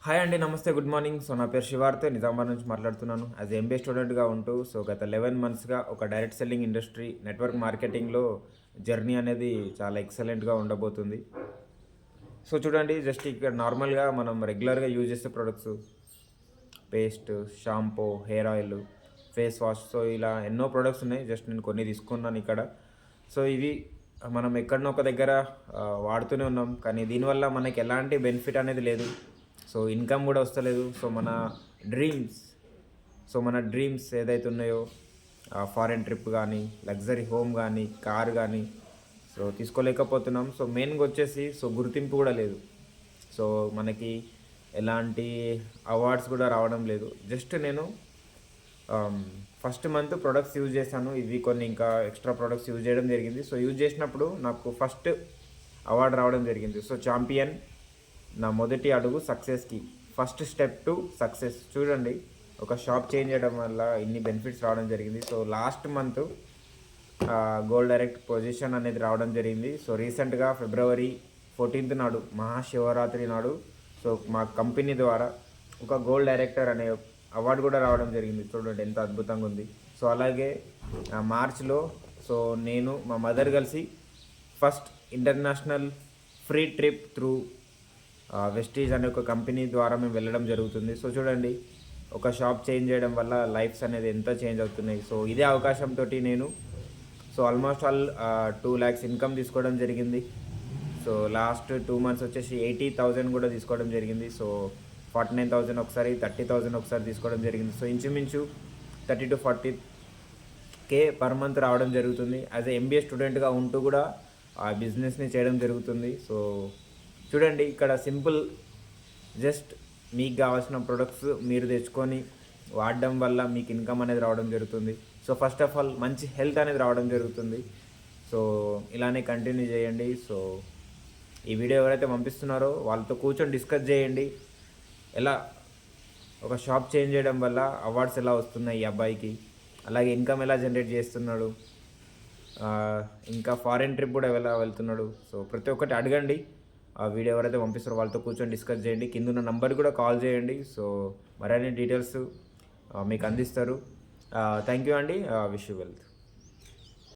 Hi అండి, నమస్తే, good morning. So నా పేరు శివార్తే, నిజామాబాద్ నుంచి మాట్లాడుతున్నాను. యాజ్ ఎంబీఏ స్టూడెంట్గా ఉంటూ గత 11 మంత్స్గా ఒక డైరెక్ట్ సెల్లింగ్ ఇండస్ట్రీ నెట్వర్క్ మార్కెటింగ్లో జర్నీ అనేది చాలా ఎక్సలెంట్గా ఉండబోతుంది. సో చూడండి, జస్ట్ ఇక్కడ నార్మల్గా మనం రెగ్యులర్గా యూజ్ చేసే products, paste, shampoo, hair oil, face wash, so ఇలా ఎన్నో ప్రొడక్ట్స్ ఉన్నాయి. జస్ట్ నేను కొన్ని తీసుకున్నాను ఇక్కడ. సో ఇవి మనం ఎక్కడనో ఒక దగ్గర వాడుతూనే ఉన్నాం, కానీ దీనివల్ల మనకి ఎలాంటి బెనిఫిట్ అనేది లేదు. సో ఇన్కమ్ కూడా వస్తలేదు. మన డ్రీమ్స్ ఏదైతే ఉన్నాయో, ఫారెన్ ట్రిప్ కానీ, లగ్జరీ హోమ్ కానీ, కార్ కానీ తీసుకోలేకపోతున్నాం. సో మెయిన్గా వచ్చేసి గుర్తింపు కూడా లేదు. సో మనకి ఎలాంటి అవార్డ్స్ కూడా రావడం లేదు. జస్ట్ నేను ఫస్ట్ మంత్ ప్రొడక్ట్స్ యూజ్ చేశాను. ఇవి కొన్ని ఇంకా ఎక్స్ట్రా ప్రొడక్ట్స్ యూజ్ చేయడం జరిగింది. సో యూజ్ చేసినప్పుడు నాకు ఫస్ట్ అవార్డు రావడం జరిగింది. సో ఛాంపియన్, నా మొదటి అడుగు సక్సెస్కి, ఫస్ట్ స్టెప్ టు సక్సెస్. చూడండి, ఒక షాప్ చేంజ్ చేయడం వల్ల ఇన్ని బెనిఫిట్స్ రావడం జరిగింది. So last month gold direct position అనేది రావడం జరిగింది. సో రీసెంట్గా February 14th నాడు, మహాశివరాత్రి నాడు, మా కంపెనీ ద్వారా ఒక గోల్డ్ డైరెక్టర్ అనే అవార్డు కూడా రావడం జరిగింది. చూడండి ఎంత అద్భుతంగా ఉంది. సో అలాగే మార్చ్లో నేను మా మదర్ కలిసి first international free trip through Vestige అనే ఒక కంపెనీ ద్వారా మేము వెళ్ళడం జరుగుతుంది. సో చూడండి, ఒక షాప్ చేంజ్ చేయడం వల్ల లైఫ్స్ అనేది ఎంత చేంజ్ అవుతున్నాయి. సో ఇదే అవకాశంతో నేను ఆల్మోస్ట్ ఆల్ 2 lakhs ఇన్కమ్ తీసుకోవడం జరిగింది. సో లాస్ట్ 2 months వచ్చేసి 80,000 కూడా తీసుకోవడం జరిగింది. సో 49,000 ఒకసారి, 30,000 ఒకసారి తీసుకోవడం జరిగింది. సో ఇంచుమించు 30 to 40K పర్ మంత్ రావడం జరుగుతుంది. యాజ్ ఏ ఎంబీఏ స్టూడెంట్గా ఉంటూ కూడా ఆ బిజినెస్ని చేయడం జరుగుతుంది. సో చూడండి, ఇక్కడ సింపుల్, జస్ట్ మీకు కావాల్సిన ప్రొడక్ట్స్ మీరు తెచ్చుకొని వాడడం వల్ల మీకు ఇన్కమ్ అనేది రావడం జరుగుతుంది. సో ఫస్ట్ ఆఫ్ ఆల్ మంచి హెల్త్ అనేది రావడం జరుగుతుంది. సో ఇలానే కంటిన్యూ చేయండి. సో ఈ వీడియో ఎవరైతే పంపిస్తున్నారో వాళ్ళతో కూర్చొని డిస్కస్ చేయండి. ఎలా ఒక షాప్ చేంజ్ చేయడం వల్ల అవార్డ్స్ ఎలా వస్తున్నాయి ఈ అబ్బాయికి, అలాగే ఇన్కమ్ ఎలా జనరేట్ చేస్తున్నాడు, ఇంకా ఫారెన్ ట్రిప్ కూడా ఎలా వెళ్తున్నాడు. సో ప్రతి ఒక్కటి అడగండి. ఆ వీడియో ఎవరైతే పంపిస్తారో వాళ్ళతో కూర్చొని డిస్కస్ చేయండి. కింద ఉన్న నంబర్ కూడా కాల్ చేయండి. సో మరిన్ని డీటెయిల్స్ మీకు అందిస్తారు. థ్యాంక్ యూ అండి. Wish you wealth.